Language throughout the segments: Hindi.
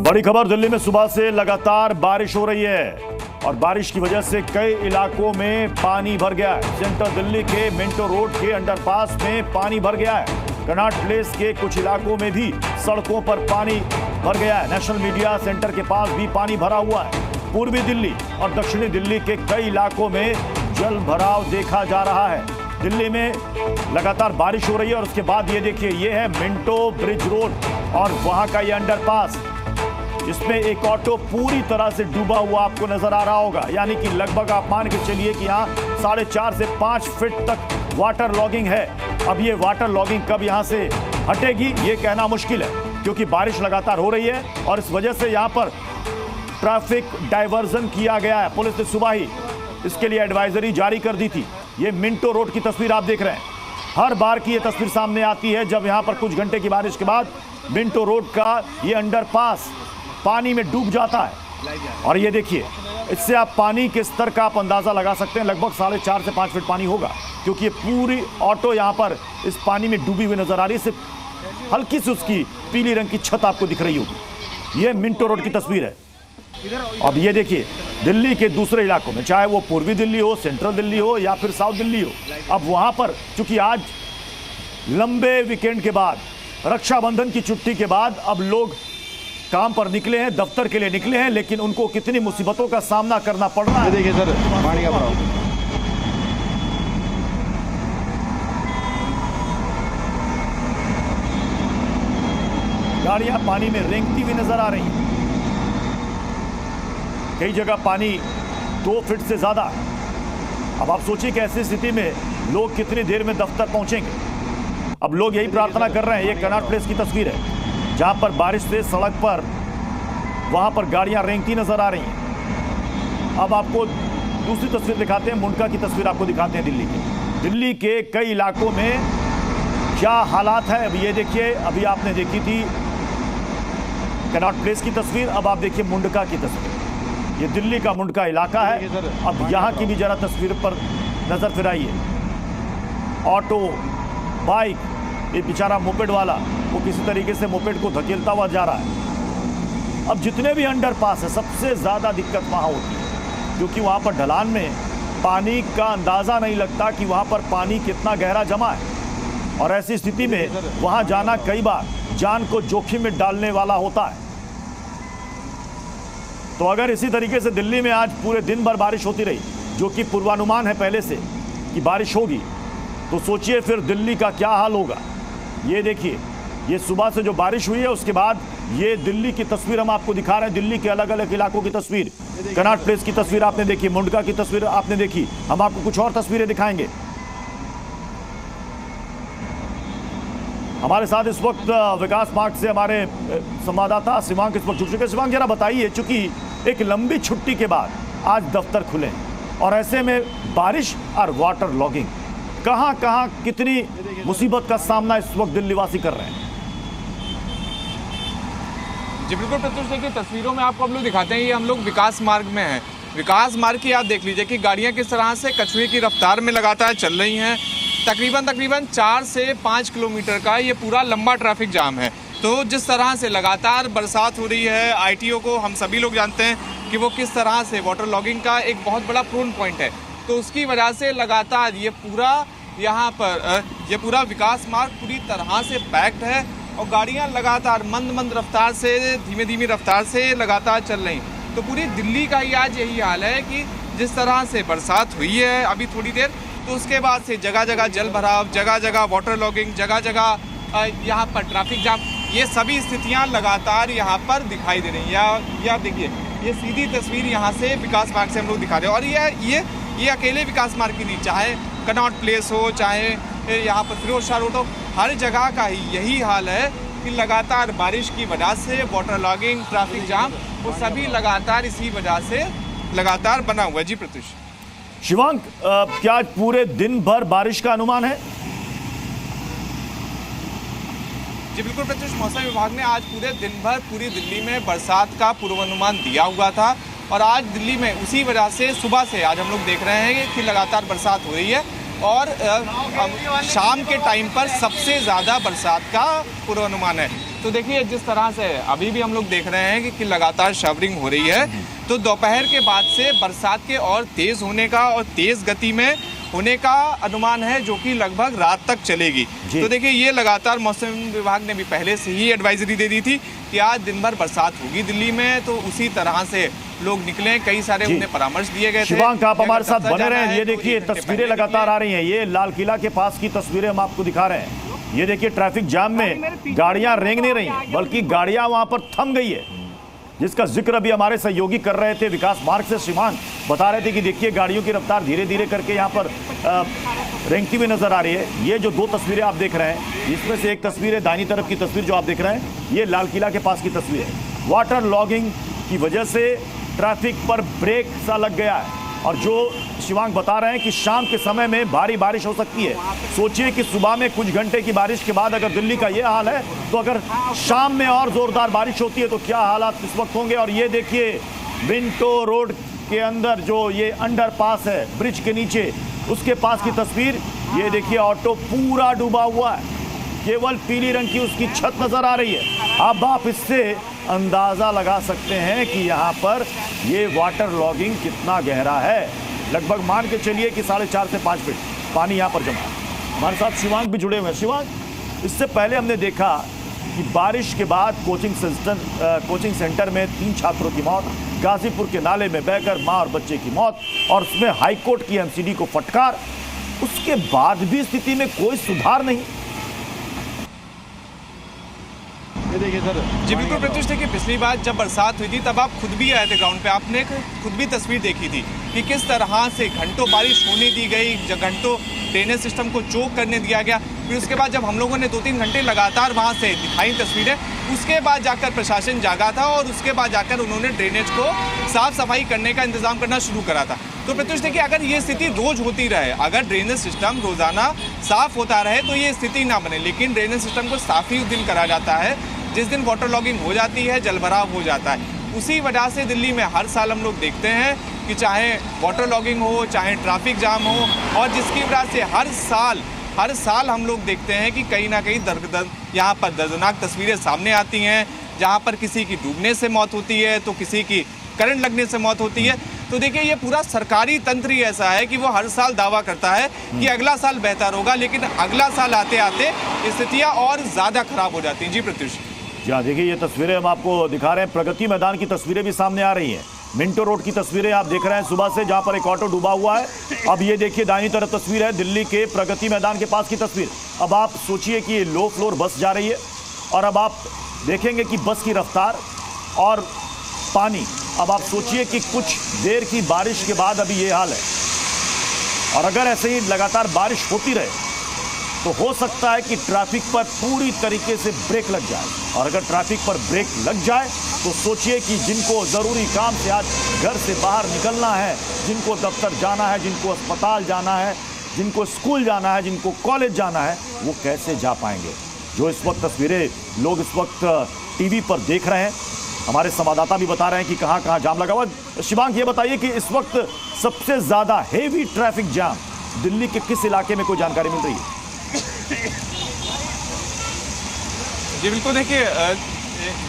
बड़ी खबर, दिल्ली में सुबह से लगातार बारिश हो रही है और बारिश की वजह से कई इलाकों में पानी भर गया है। सेंट्रल दिल्ली के मिंटो रोड के अंडरपास में पानी भर गया है। कनॉट प्लेस के कुछ इलाकों में भी सड़कों पर पानी भर गया है। नेशनल मीडिया सेंटर के पास भी पानी भरा हुआ है। पूर्वी दिल्ली और दक्षिणी दिल्ली के कई इलाकों में जल भराव देखा जा रहा है। दिल्ली में लगातार बारिश हो रही है और उसके बाद ये देखिए, ये है मिंटो ब्रिज रोड और वहां का ये अंडरपास। इसमें एक ऑटो पूरी तरह से डूबा हुआ आपको नजर आ रहा होगा, यानी कि लगभग आप मान के चलिए कि यहाँ 4.5 से 5 फीट तक वाटर लॉगिंग है। अब ये वाटर लॉगिंग कब यहाँ से हटेगी ये कहना मुश्किल है, क्योंकि बारिश लगातार हो रही है और इस वजह से यहाँ पर ट्रैफिक डायवर्जन किया गया है। पुलिस ने सुबह ही इसके लिए एडवाइजरी जारी कर दी थी। ये मिंटो रोड की तस्वीर आप देख रहे हैं। हर बार की ये तस्वीर सामने आती है जब यहाँ पर कुछ घंटे की बारिश के बाद मिंटो रोड का ये अंडरपास पानी में डूब जाता है। और ये देखिए, इससे आप पानी के स्तर का आप अंदाजा लगा सकते हैं। लगभग 4.5 से 5 फीट पानी होगा, क्योंकि ये पूरी ऑटो यहाँ पर इस पानी में डूबी हुई नजर आ रही है। सिर्फ हल्की सी उसकी पीली रंग की छत आपको दिख रही होगी। ये मिंटो रोड की तस्वीर है। अब ये देखिए, दिल्ली के दूसरे इलाकों में, चाहे वो पूर्वी दिल्ली हो, सेंट्रल दिल्ली हो या फिर साउथ दिल्ली हो, अब वहां पर चूंकि आज लंबे वीकेंड के बाद, रक्षाबंधन की छुट्टी के बाद अब लोग काम पर निकले हैं, दफ्तर के लिए निकले हैं, लेकिन उनको कितनी मुसीबतों का सामना करना पड़ रहा है। देखिए सर, पानी का भराव। गाड़ियां पानी में रेंगती हुई नजर आ रही हैं। कई जगह पानी 2 फीट से ज्यादा। अब आप सोचिए कि ऐसी स्थिति में लोग कितनी देर में दफ्तर पहुंचेंगे। अब लोग यही प्रार्थना कर रहे हैं। ये कनॉट प्लेस की तस्वीर है, जहां पर बारिश से सड़क पर वहां पर गाड़ियां रेंगती नजर आ रही हैं। अब आपको दूसरी तस्वीर दिखाते हैं, मुंडका की तस्वीर आपको दिखाते हैं दिल्ली के कई इलाकों में क्या हालात है। अब ये देखिए, अभी आपने देखी थी कनॉट प्लेस की तस्वीर, अब आप देखिए मुंडका की तस्वीर। ये दिल्ली का मुंडका इलाका है। अब यहाँ की भी जरा तस्वीर पर नजर फिराइए। ऑटो, बाइक, ये बेचारा मोपेड वाला, वो किसी तरीके से मोपेड को धकेलता हुआ जा रहा है। अब जितने भी अंडरपास है, सबसे ज्यादा दिक्कत वहां होती है, क्योंकि वहां पर ढलान में पानी का अंदाजा नहीं लगता कि वहां पर पानी कितना गहरा जमा है। और ऐसी स्थिति में वहां जाना कई बार जान को जोखिम में डालने वाला होता है। तो अगर इसी तरीके से दिल्ली में आज पूरे दिन भर बारिश होती रही, जो कि पूर्वानुमान है पहले से कि बारिश होगी, तो सोचिए फिर दिल्ली का क्या हाल होगा। ये देखिए, ये सुबह से जो बारिश हुई है उसके बाद ये दिल्ली की तस्वीर हम आपको दिखा रहे हैं। दिल्ली के अलग अलग इलाकों की तस्वीर, कनॉट प्लेस की तस्वीर आपने देखी, मुंडका की तस्वीर आपने देखी। हम आपको कुछ और तस्वीरें दिखाएंगे। हमारे साथ इस वक्त विकास मार्ग से हमारे संवाददाता शिवांग इस वक्त जुड़ चुके हैं। शिवांग, जरा बताइए, चूंकि एक लंबी छुट्टी के बाद आज दफ्तर खुले हैं और ऐसे में बारिश और वाटर लॉगिंग, कहां कहां कितनी मुसीबत का सामना इस वक्त दिल्ली वासी कर रहे हैं? जी बिल्कुल प्रत्युष, देखिए तस्वीरों में आपको हम लोग दिखाते हैं, ये हम लोग विकास मार्ग में हैं। विकास मार्ग की आप देख लीजिए कि गाड़ियां किस तरह से कछुए की रफ्तार में लगातार चल रही हैं। तकरीबन 4 से 5 किलोमीटर का ये पूरा लंबा ट्रैफिक जाम है। तो जिस तरह से लगातार बरसात हो रही है, ITO को हम सभी लोग जानते हैं कि वो किस तरह से वाटर लॉगिंग का एक बहुत बड़ा प्रून पॉइंट है। तो उसकी वजह से लगातार ये पूरा यहाँ पर ये पूरा विकास मार्ग पूरी तरह से पैक्ड है और गाड़ियाँ लगातार मंद रफ्तार से, धीमी रफ्तार से लगातार चल रही। तो पूरी दिल्ली का ही आज यही हाल है कि जिस तरह से बरसात हुई है अभी थोड़ी देर, तो उसके बाद से जगह जगह जल भराव, जगह जगह वाटर लॉगिंग, जगह जगह यहाँ पर ट्रैफिक जाम, ये सभी स्थितियाँ लगातार यहाँ पर दिखाई दे रही हैं। या देखिए, ये सीधी तस्वीर यहाँ से विकास मार्ग से हम लोग दिखा रहे हैं। और ये अकेले विकास मार्ग की नहीं, चाहे कनॉट प्लेस हो, चाहे यहाँ पर फिरोज शाह रोड हो, हर जगह का ही यही हाल है कि लगातार बारिश की वजह से वाटर लॉगिंग, ट्रैफिक जाम, वो सभी लगातार इसी वजह से लगातार बना हुआ है। जी प्रत्युष। शिवांग, क्या आज पूरे दिन भर बारिश का अनुमान है? जी बिल्कुल प्रत्युष, मौसम विभाग ने आज पूरे दिन भर पूरी दिल्ली में बरसात का पूर्वानुमान दिया हुआ था और आज दिल्ली में उसी वजह से सुबह से आज हम लोग देख रहे हैं कि लगातार बरसात हो रही है और शाम के टाइम पर सबसे ज़्यादा बरसात का पूर्वानुमान है। तो देखिए जिस तरह से अभी भी हम लोग देख रहे हैं कि लगातार शावरिंग हो रही है, तो दोपहर के बाद से बरसात के और तेज होने का और तेज गति में होने का अनुमान है, जो कि लगभग रात तक चलेगी। तो देखिए ये लगातार मौसम विभाग ने भी पहले से ही एडवाइजरी दे दी थी कि आज दिन भर बरसात होगी दिल्ली में, तो उसी तरह से लोग निकले। कई सारे उन्हें परामर्श दिए गए थे। शिवांक, आप हमारे साथ बने रहे। ये देखिए तस्वीरें लगातार आ रही हैं, ये लाल किला के पास की तस्वीरें हम आपको दिखा रहे हैं। ये देखिए ट्रैफिक जाम में गाड़ियां रेंग नहीं रही हैं, बल्कि गाड़ियां वहां पर थम गई है, जिसका जिक्र अभी हमारे सहयोगी कर रहे थे विकास मार्ग से। शिवांक बता रहे थे कि देखिए गाड़ियों की रफ्तार धीरे धीरे करके यहाँ पर रेंगती हुई नजर आ रही है। ये जो दो तस्वीरें आप देख रहे हैं, इसमें से एक तस्वीर है दाहिनी तरफ की तस्वीर जो आप देख रहे हैं, ये लाल किला के पास की तस्वीर है। वाटर लॉगिंग की वजह से ट्रैफिक पर ब्रेक सा लग गया है, और जो शिवांक बता रहे हैं कि शाम के समय में भारी बारिश हो सकती है। सोचिए कि सुबह में कुछ घंटे की बारिश के बाद अगर दिल्ली का ये हाल है, तो अगर शाम में और जोरदार बारिश होती है तो क्या हालात इस वक्त होंगे। और ये देखिए मिंटो रोड के अंदर जो ये अंडरपास है ब्रिज के नीचे, उसके पास की तस्वीर। ये देखिए ऑटो पूरा डूबा हुआ है, केवल पीली रंग की उसकी छत नजर आ रही है। अब आप इससे अंदाजा लगा सकते हैं कि यहाँ पर ये वाटर लॉगिंग कितना गहरा है। लगभग मान के चलिए कि 4.5 से 5 फीट पानी यहाँ पर जमा है। हमारे साथ शिवांक भी जुड़े हुए हैं। शिवांक, इससे पहले हमने देखा कि बारिश के बाद कोचिंग सेंटर में 3 छात्रों की मौत, गाजीपुर के नाले में बहकर मां और बच्चे की मौत, और उसमें हाईकोर्ट की एमसीडी को फटकार। उसके बाद भी स्थिति में कोई सुधार नहीं। देखिए सर जी बिल्कुल प्रत्युष, देखिए पिछली बार जब बरसात हुई थी तब आप खुद भी आए थे ग्राउंड पे, आपने खुद भी तस्वीर देखी थी कि किस तरह से घंटों बारिश होने दी गई, घंटों ड्रेनेज सिस्टम को चोक करने दिया गया। फिर उसके बाद जब हम लोगों ने 2-3 घंटे लगातार वहां से दिखाई तस्वीरें, उसके बाद जाकर प्रशासन जागा था और उसके बाद जाकर उन्होंने ड्रेनेज को साफ सफाई करने का इंतजाम करना शुरू करा था। तो प्रत्युष देखिए, अगर ये स्थिति रोज होती रहे, अगर ड्रेनेज सिस्टम रोजाना साफ होता रहे तो ये स्थिति ना बने, लेकिन ड्रेनेज सिस्टम को साफ ही उस दिन करा जाता है जिस दिन वाटर लॉगिंग हो जाती है, जलभराव हो जाता है। उसी वजह से दिल्ली में हर साल हम लोग देखते हैं कि चाहे वाटर लॉगिंग हो, चाहे ट्रैफिक जाम हो, और जिसकी वजह से हर साल हम लोग देखते हैं कि कहीं ना कहीं यहाँ पर दर्दनाक तस्वीरें सामने आती हैं, जहाँ पर किसी की डूबने से मौत होती है तो किसी की करंट लगने से मौत होती है। तो देखिए ये पूरा सरकारी तंत्र ही ऐसा है कि वो हर साल दावा करता है कि अगला साल बेहतर होगा, लेकिन अगला साल आते आते स्थितियाँ और ज़्यादा खराब हो जाती हैं। जी प्रत्युष। जी हाँ, देखिए ये तस्वीरें हम आपको दिखा रहे हैं। प्रगति मैदान की तस्वीरें भी सामने आ रही हैं। मिंटो रोड की तस्वीरें आप देख रहे हैं सुबह से, जहां पर एक ऑटो डूबा हुआ है। अब ये देखिए दाहिनी तरफ तस्वीर है दिल्ली के प्रगति मैदान के पास की तस्वीर। अब आप सोचिए कि ये लो फ्लोर बस जा रही है, और अब आप देखेंगे कि बस की रफ्तार और पानी। अब आप सोचिए कि कुछ देर की बारिश के बाद अभी ये हाल है, और अगर ऐसे ही लगातार बारिश होती रहे तो हो सकता है कि ट्रैफिक पर पूरी तरीके से ब्रेक लग जाए। और अगर ट्रैफिक पर ब्रेक लग जाए तो सोचिए कि जिनको ज़रूरी काम से आज घर से बाहर निकलना है, जिनको दफ्तर जाना है, जिनको अस्पताल जाना है, जिनको स्कूल जाना है, जिनको कॉलेज जाना है, वो कैसे जा पाएंगे। जो इस वक्त तस्वीरें लोग इस वक्त टीवी पर देख रहे हैं, हमारे संवाददाता भी बता रहे हैं कि कहाँ कहाँ जाम लगा हुआ। शिवांक, ये बताइए कि इस वक्त सबसे ज़्यादा हेवी ट्रैफिक जाम दिल्ली के किस इलाके में, कोई जानकारी मिल रही है? जी बिल्कुल, देखिए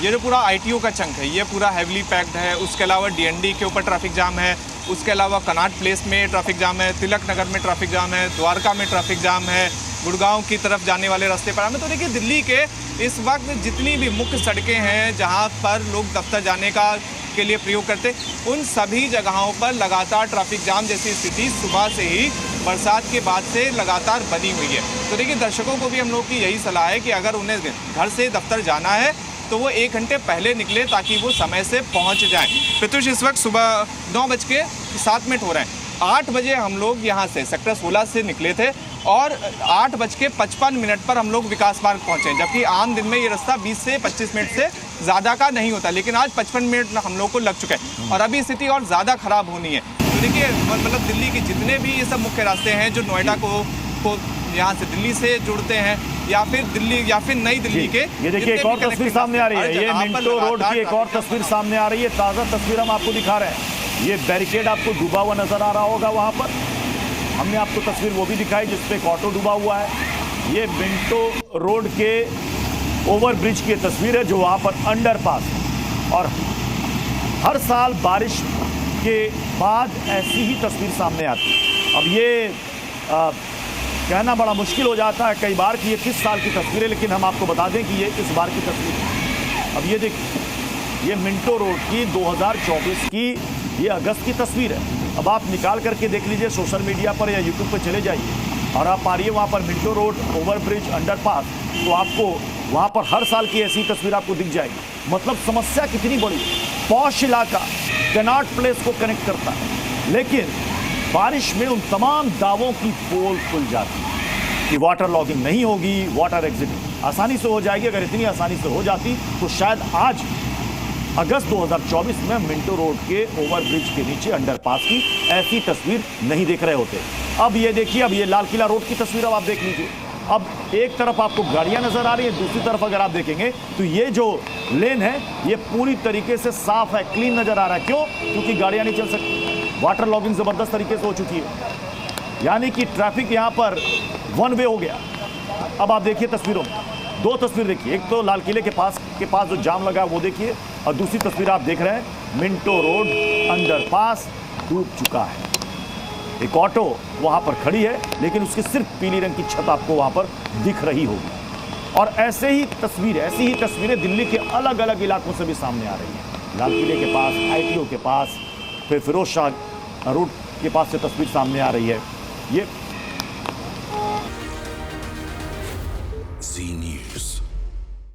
ये जो पूरा आईटीओ का चंक है ये पूरा हैवीली पैक्ड है। उसके अलावा डीएनडी के ऊपर ट्रैफिक जाम है, उसके अलावा कनाट प्लेस में ट्रैफिक जाम है, तिलक नगर में ट्रैफिक जाम है, द्वारका में ट्रैफिक जाम है, गुड़गांव की तरफ जाने वाले रास्ते पर हमें। तो देखिए दिल्ली के इस वक्त जितनी भी मुख्य सड़कें हैं जहां पर लोग दफ्तर जाने के लिए प्रयोग करते, उन सभी जगहों पर लगातार ट्रैफिक जाम जैसी स्थिति सुबह से ही बरसात के बाद से लगातार बनी हुई है। तो देखिए दर्शकों को भी हम लोग की यही सलाह है कि अगर उन्हें घर से दफ्तर जाना है तो वो 1 घंटे पहले निकले ताकि वो समय से पहुंच जाएं। प्रत्युष, इस वक्त सुबह 9:07 हो रहे हैं। 8 बजे हम लोग यहाँ से सेक्टर 16 से निकले थे और 8:55 पर हम लोग विकास मार्ग पहुँचे, जबकि आम दिन में ये रास्ता 20 से 25 मिनट से ज़्यादा का नहीं होता, लेकिन आज 55 मिनट हम लोग को लग चुके हैं और अभी स्थिति और ज़्यादा खराब होनी है। तो देखिए मतलब दिल्ली के जितने भी ये सब मुख्य रास्ते हैं जो नोएडा को यहाँ से दिल्ली से जुड़ते हैं या फिर नई दिल्ली के, ये देखिए एक और तस्वीर सामने आ रही है। ये मिंटो रोड की एक और तस्वीर सामने आ रही है, ताज़ा तस्वीर हम आपको दिखा रहे हैं। ये बैरिकेड आपको डूबा हुआ नजर आ रहा होगा, वहाँ पर हमने आपको तस्वीर वो भी दिखाई जिसपे एक ऑटो डूबा हुआ है। ये मिंटो रोड के ओवरब्रिज की तस्वीर है जो वहां पर अंडरपास है। और हर साल बारिश के बाद ऐसी ही तस्वीर सामने आती है। अब ये कहना बड़ा मुश्किल हो जाता है कई बार कि ये किस साल की तस्वीर है, लेकिन हम आपको बता दें कि ये इस बार की तस्वीर है। अब ये देखिए, ये मिंटो रोड की 2024 की ये अगस्त की तस्वीर है। अब आप निकाल करके देख लीजिए सोशल मीडिया पर या यूट्यूब पर चले जाइए और आप पारिए वहाँ पर मिंटो रोड, ओवरब्रिज, अंडरपास, तो आपको वहाँ पर हर साल की ऐसी तस्वीर आपको दिख जाएगी। मतलब समस्या कितनी बड़ी। पॉश इलाका कनॉट प्लेस को कनेक्ट करता है, लेकिन बारिश में उन तमाम दावों की पोल खुल जाती है कि वाटर लॉगिंग नहीं होगी, वाटर एग्जिट आसानी से हो जाएगी। अगर इतनी आसानी से हो जाती तो शायद आज अगस्त 2024 में मिंटो रोड के ओवरब्रिज के नीचे अंडरपास की ऐसी तस्वीर नहीं देख रहे होते। अब ये देखिए, अब ये लाल किला रोड की तस्वीर अब आप देख लीजिए। अब एक तरफ आपको गाड़ियां नजर आ रही है, दूसरी तरफ अगर आप देखेंगे तो ये जो लेन है ये पूरी तरीके से साफ है, क्लीन नजर आ रहा है। क्यों? क्योंकि गाड़ियां नहीं चल सकती। वाटर लॉगिंग जबरदस्त तरीके से हो चुकी है, यानी कि ट्रैफिक यहां पर वन वे हो गया। अब आप देखिए तस्वीरों में, दो तस्वीर देखिए, एक तो लाल किले के पास जो जाम लगा है वो देखिए, और दूसरी तस्वीर आप देख रहे हैं मिंटो रोड अंडरपास डूब चुका है। एक ऑटो वहां पर खड़ी है, लेकिन उसकी सिर्फ पीली रंग की छत आपको वहां पर दिख रही होगी। और ऐसी ही तस्वीरें दिल्ली के अलग अलग इलाकों से भी सामने आ रही हैं। लाल किले के पास, ITO के पास, फिर फिरोज शाह रोड के पास से तस्वीर सामने आ रही है। ये